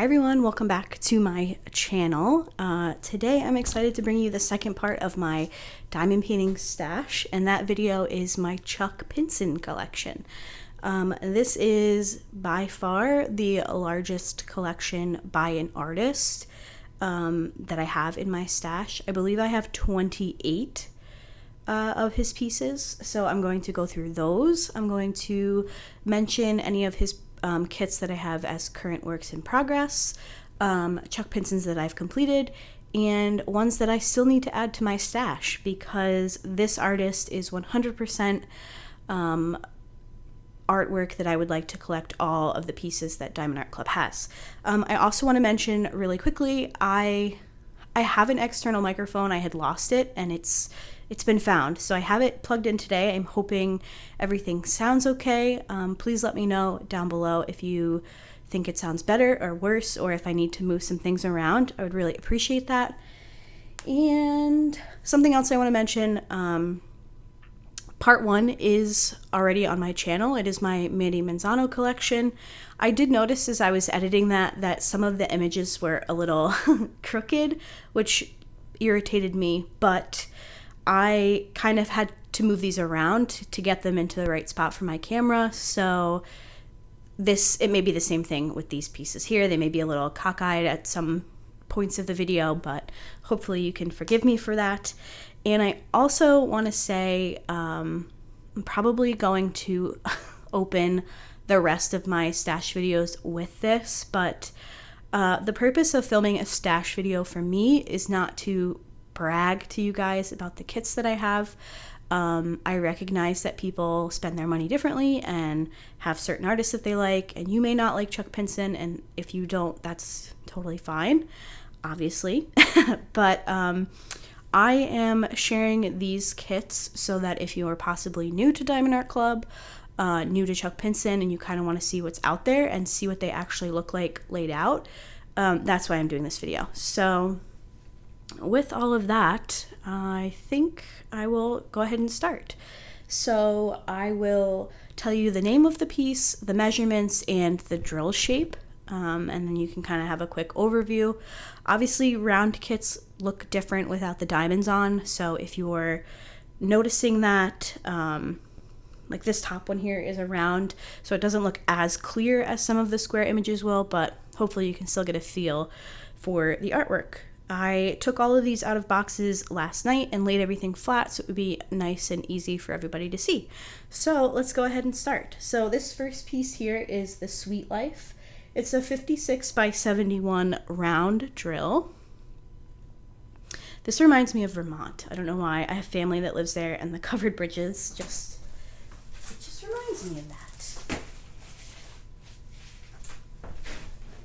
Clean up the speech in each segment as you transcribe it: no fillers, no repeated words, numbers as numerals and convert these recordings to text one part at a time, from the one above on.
everyone, welcome back to my channel. Today I'm excited to bring you the second part of my diamond painting stash, and that video is my Chuck Pinson collection. This is by far the largest collection by an artist that I have in my stash. I believe I have 28 of his pieces, so I'm going to go through those. I'm going to mention any of his kits that I have as current works in progress, Chuck Pinsons that I've completed, and ones that I still need to add to my stash because this artist is 100% artwork that I would like to collect all of the pieces that Diamond Art Club has. I also want to mention really quickly, I have an external microphone. I had lost it and it's been found. So I have it plugged in today. I'm hoping everything sounds okay. Please let me know down below if you think it sounds better or worse, or if I need to move some things around. I would really appreciate that. And something else I want to mention, part 1 is already on my channel. It is my Mandy Manzano collection. I did notice as I was editing that some of the images were a little crooked, which irritated me, but I kind of had to move these around to get them into the right spot for my camera. So it may be the same thing with these pieces here. They may be a little cockeyed at some points of the video, but hopefully you can forgive me for that. And I also want to say I'm probably going to open the rest of my stash videos with this, but the purpose of filming a stash video for me is not to brag to you guys about the kits that I have. I recognize that people spend their money differently and have certain artists that they like, and you may not like Chuck Pinson, and if you don't, that's totally fine, obviously. But I am sharing these kits so that if you are possibly new to Diamond Art Club, new to Chuck Pinson, and you kind of want to see what's out there and see what they actually look like laid out, that's why I'm doing this video. So with all of that, I think I will go ahead and start. So I will tell you the name of the piece, the measurements, and the drill shape, and then you can kind of have a quick overview. Obviously, round kits look different without the diamonds on, so if you're noticing that, like this top one here is a round, so it doesn't look as clear as some of the square images will, but hopefully you can still get a feel for the artwork. I took all of these out of boxes last night and laid everything flat so it would be nice and easy for everybody to see. So let's go ahead and start. So this first piece here is the Sweet Life. It's a 56 by 71 round drill. This reminds me of Vermont. I don't know why. I have family that lives there, and the covered bridges it just reminds me of that.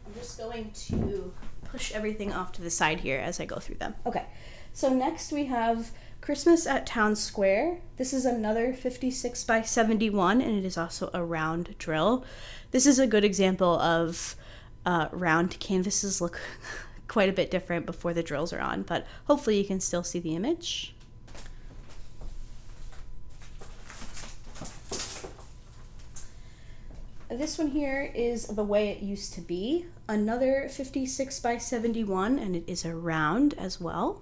I'm just going to push everything off to the side here as I go through them. Okay, so next we have Christmas at Town Square. This is another 56 by 71, and it is also a round drill. This is a good example of round canvases look quite a bit different before the drills are on, but hopefully you can still see the image. This one here is The Way It Used to Be, another 56 by 71, and it is a round as well.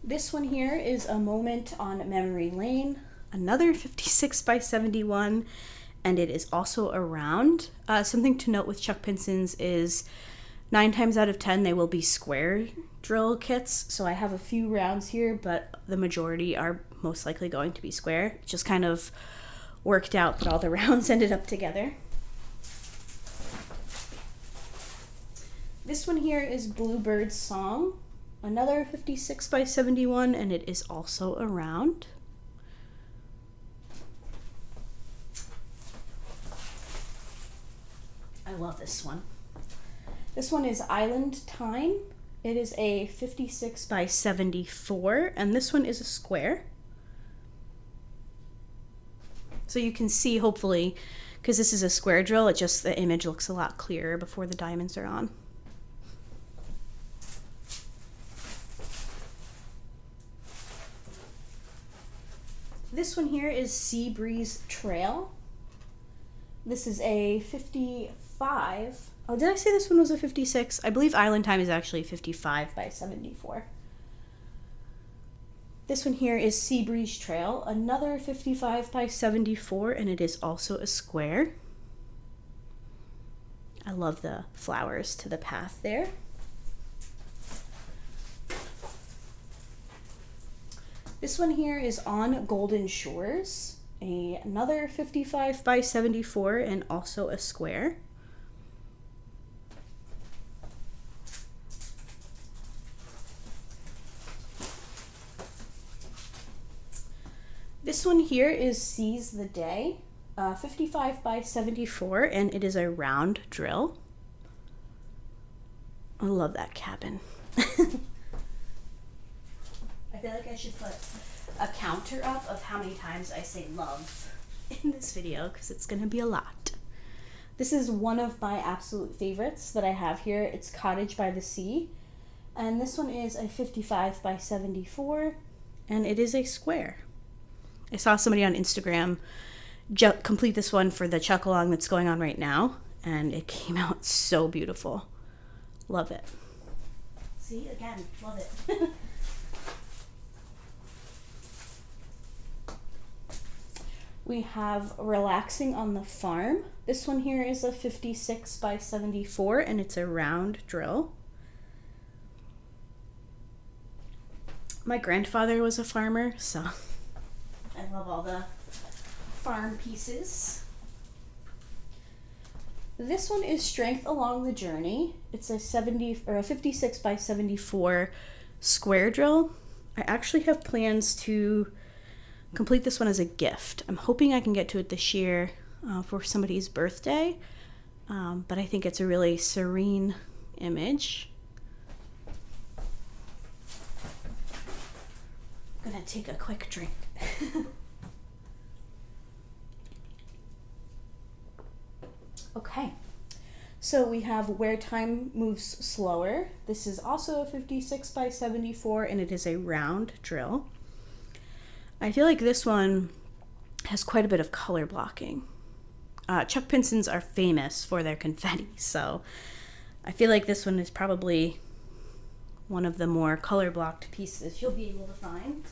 This one here is A Moment on Memory Lane, another 56 by 71, and it is also a round. Something to note with Chuck Pinson's is 9 times out of 10 they will be square drill kits, so I have a few rounds here, but the majority are most likely going to be square. It just kind of worked out that all the rounds ended up together. This one here is Bluebird Song, another 56 by 71, and it is also a round. I love this one. This one is Island Time. It is a 56 by 74, and this one is a square. So you can see, hopefully, because this is a square drill, the image looks a lot clearer before the diamonds are on. This one here is Sea Breeze Trail. This is a 55. Oh, did I say this one was a 56? I believe Island Time is actually 55 by 74. This one here is Sea Breeze Trail, another 55 by 74, and it is also a square. I love the flowers to the path there. This one here is On Golden Shores, another 55 by 74 and also a square. This one here is Seize the Day, 55 by 74, and it is a round drill. I love that cabin. I feel like I should put a counter up of how many times I say love in this video, because it's going to be a lot. This is one of my absolute favorites that I have here. It's Cottage by the Sea, and this one is a 55 by 74, and it is a square. I saw somebody on Instagram complete this one for the Chuck Along that's going on right now, and it came out so beautiful. Love it. See, again, love it. We have Relaxing on the Farm. This one here is a 56 by 74, and it's a round drill. My grandfather was a farmer, so I love all the farm pieces. This one is Strength Along the Journey. It's a 56 by 74 square drill. I actually have plans to complete this one as a gift. I'm hoping I can get to it this year for somebody's birthday, but I think it's a really serene image. I'm gonna take a quick drink. Okay, so we have Where Time Moves Slower. This is also a 56 by 74, and it is a round drill. I feel like this one has quite a bit of color blocking. Chuck Pinsons are famous for their confetti, so I feel like this one is probably one of the more color blocked pieces you'll be able to find.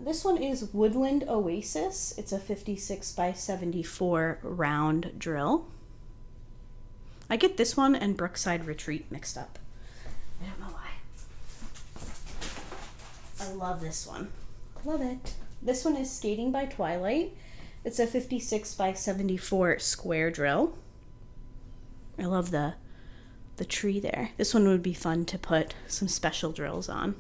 This one is Woodland Oasis. It's a 56 by 74 round drill. I get this one and Brookside Retreat mixed up. I don't know why. I love this one. Love it. This one is Skating by Twilight. It's a 56 by 74 square drill. I love the tree there. This one would be fun to put some special drills on.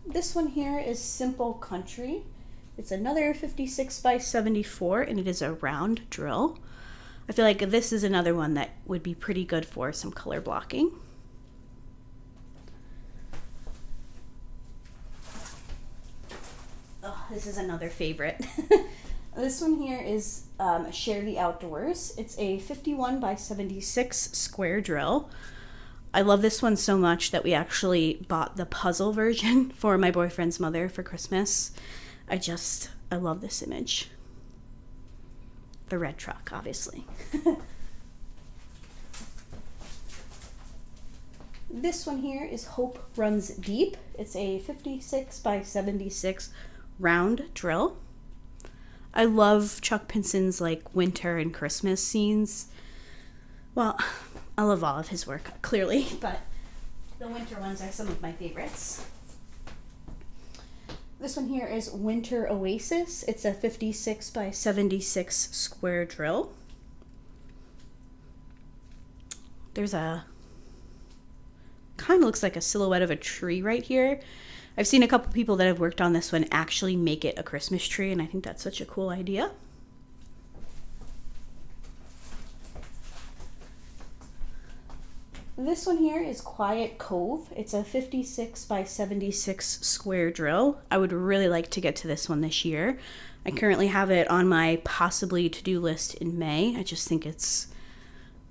This one here is Simple Country. It's another 56 by 74, and it is a round drill. I feel like this is another one that would be pretty good for some color blocking. Oh, this is another favorite. This one here is Share the Outdoors. It's a 51 by 76 square drill. I love this one so much that we actually bought the puzzle version for my boyfriend's mother for Christmas. I love this image. The red truck, obviously. This one here is Hope Runs Deep. It's a 56 by 76 round drill. I love Chuck Pinson's like winter and Christmas scenes. Well, I love all of his work, clearly, but the winter ones are some of my favorites. This one here is Winter Oasis. It's a 56 by 76 square drill. There's a kind of looks like a silhouette of a tree right here. I've seen a couple people that have worked on this one actually make it a Christmas tree, and I think that's such a cool idea. This one here is Quiet Cove. It's a 56 by 76 square drill. I would really like to get to this one this year. I currently have it on my possibly to-do list in May. I just think it's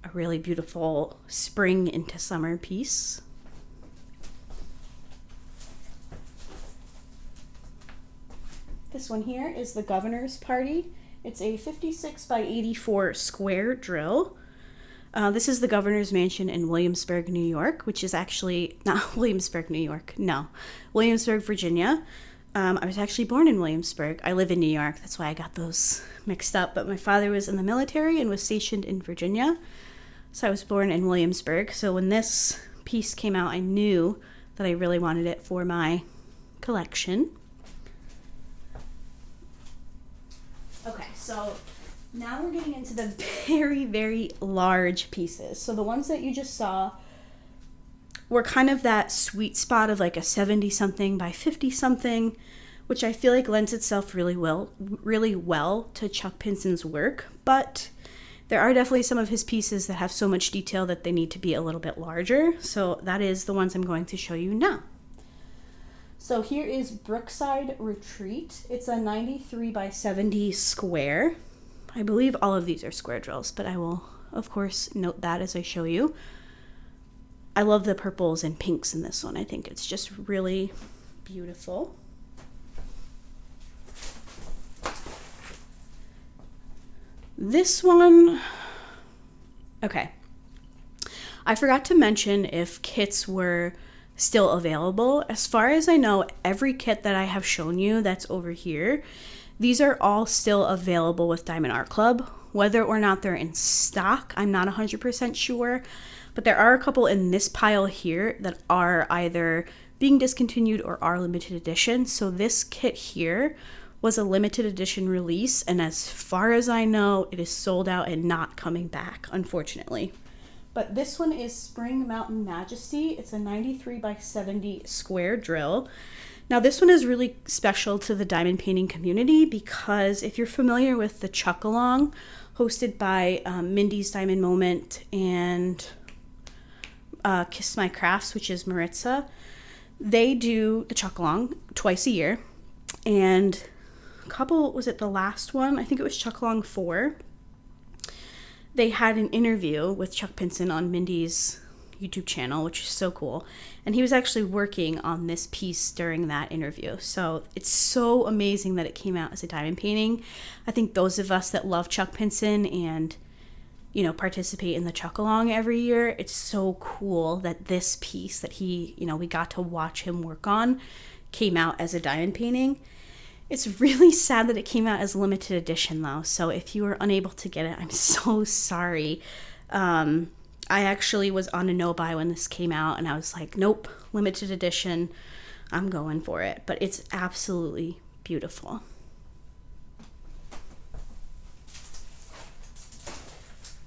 a really beautiful spring into summer piece. This one here is the Governor's Party. It's a 56 by 84 square drill. This is the Governor's Mansion in Williamsburg, New York, which is actually not Williamsburg, New York. No, Williamsburg, Virginia. I was actually born in Williamsburg. I live in New York. That's why I got those mixed up. But my father was in the military and was stationed in Virginia. So I was born in Williamsburg. So when this piece came out, I knew that I really wanted it for my collection. Okay, so now we're getting into the very, very large pieces. So the ones that you just saw were kind of that sweet spot of like a 70-something by 50-something, which I feel like lends itself really well to Chuck Pinson's work. But there are definitely some of his pieces that have so much detail that they need to be a little bit larger. So that is the ones I'm going to show you now. So here is Brookside Retreat. It's a 93 by 70 square. I believe all of these are square drills, but I will, of course, note that as I show you. I love the purples and pinks in this one. I think it's just really beautiful. This one, okay. I forgot to mention if kits were still available. As far as I know, every kit that I have shown you that's over here, these are all still available with Diamond Art Club. Whether or not they're in stock, I'm not 100% sure, but there are a couple in this pile here that are either being discontinued or are limited edition. So this kit here was a limited edition release, and as far as I know, it is sold out and not coming back, unfortunately. But this one is Spring Mountain Majesty. It's a 93 by 70 square drill. Now this one is really special to the diamond painting community because if you're familiar with the Chuck Along hosted by Mindy's Diamond Moment and Kiss My Crafts, which is Maritza, they do the Chuck Along twice a year. And a couple, was it the last one? I think it was Chuck Along 4. They had an interview with Chuck Pinson on Mindy's YouTube channel, which is so cool. And he was actually working on this piece during that interview. So it's so amazing that it came out as a diamond painting. I think those of us that love Chuck Pinson and, you know, participate in the Chuck Along every year, it's so cool that this piece that he, you know, we got to watch him work on came out as a diamond painting. It's really sad that it came out as limited edition though. So if you were unable to get it, I'm so sorry. I actually was on a no-buy when this came out and I was like, nope, limited edition, I'm going for it. But it's absolutely beautiful.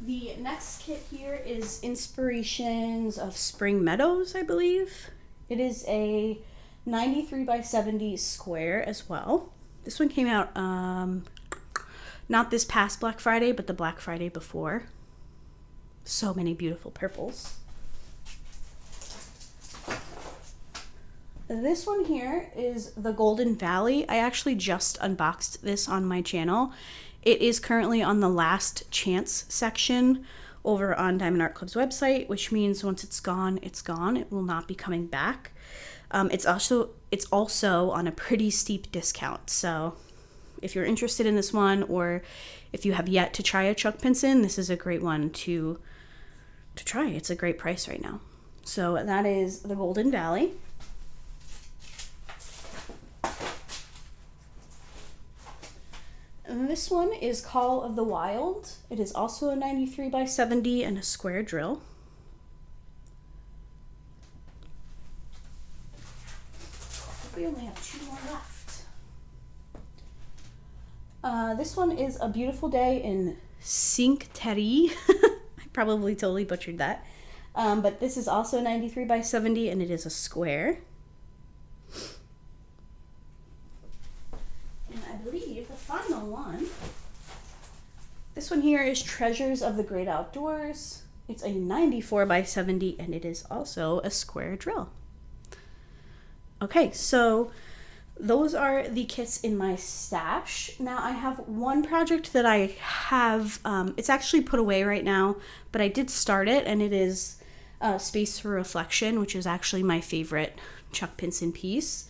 The next kit here is Inspirations of Spring Meadows, I believe. It is a 93 by 70 square as well. This one came out not this past Black Friday, but the Black Friday before. So many beautiful purples. This one here is the Golden Valley. I actually just unboxed this on my channel. It is currently on the last chance section over on Diamond Art Club's website, which means once it's gone, it's gone. It will not be coming back. It's also on a pretty steep discount. So if you're interested in this one, or if you have yet to try a Chuck Pinson, this is a great one to try. It's a great price right now. So that is the Golden Valley. And this one is Call of the Wild. It is also a 93 by 70 and a square drill. We only have 2 more left. This one is A Beautiful Day in Cinque Terre. I probably totally butchered that. But this is also 93 by 70 and it is a square. And I believe the final one, this one here is Treasures of the Great Outdoors. It's a 94 by 70 and it is also a square drill. Okay, so those are the kits in my stash. Now I have one project that I have, it's actually put away right now, but I did start it, and it is Space for Reflection, which is actually my favorite Chuck Pinson piece.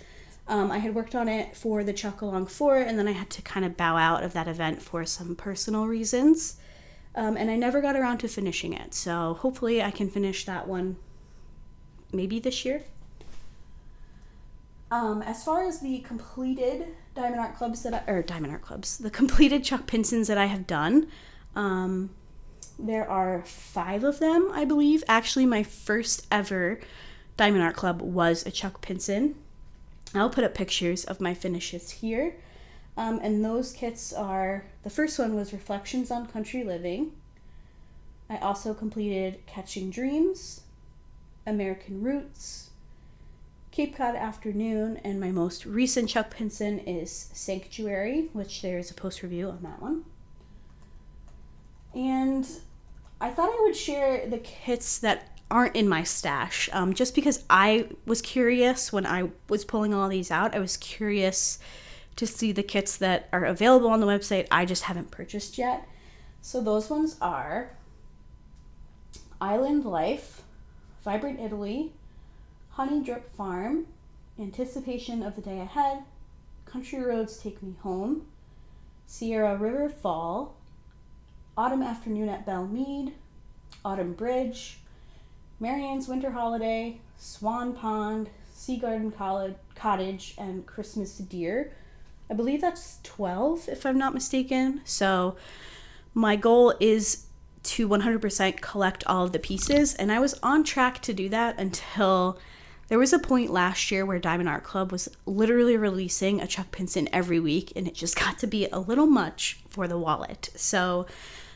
I had worked on it for the Chuck Along 4, and then I had to kind of bow out of that event for some personal reasons. And I never got around to finishing it, so hopefully I can finish that one maybe this year. As far as the completed the completed Chuck Pinsons that I have done, there are 5 of them, I believe. Actually, my first ever Diamond Art Club was a Chuck Pinson. I'll put up pictures of my finishes here. And those kits are, the first one was Reflections on Country Living. I also completed Catching Dreams, American Roots, Cape Cod Afternoon, and my most recent Chuck Pinson is Sanctuary, which there's a post review on that one. And I thought I would share the kits that aren't in my stash, just because I was curious when I was pulling all these out. I was curious to see the kits that are available on the website I just haven't purchased yet. So those ones are Island Life, Vibrant Italy, Honey Drip Farm, Anticipation of the Day Ahead, Country Roads Take Me Home, Sierra River Fall, Autumn Afternoon at Belle Mead, Autumn Bridge, Marianne's Winter Holiday, Swan Pond, Sea Garden Cottage, and Christmas Deer. I believe that's 12, if I'm not mistaken. So my goal is to 100% collect all of the pieces, and I was on track to do that until there was a point last year where Diamond Art Club was literally releasing a Chuck Pinson every week, and it just got to be a little much for the wallet. So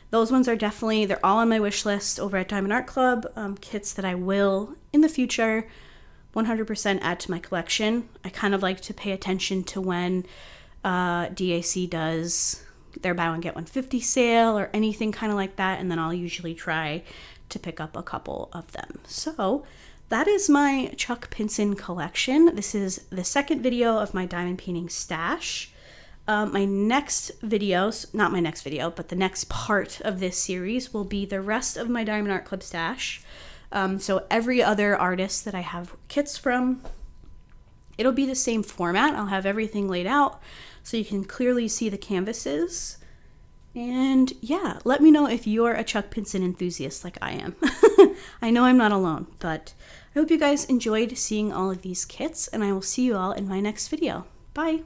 those ones are definitely, they're all on my wish list over at Diamond Art Club, kits that I will, in the future, 100% add to my collection. I kind of like to pay attention to when DAC does their buy one get one 50 sale or anything kind of like that, and then I'll usually try to pick up a couple of them. So that is my Chuck Pinson collection. This is the second video of my diamond painting stash. My next videos, not my next video, but the next part of this series will be the rest of my Diamond Art Club stash. So every other artist that I have kits from, it'll be the same format. I'll have everything laid out so you can clearly see the canvases. And yeah, let me know if you're a Chuck Pinson enthusiast like I am. I know I'm not alone, but I hope you guys enjoyed seeing all of these kits, and I will see you all in my next video. Bye!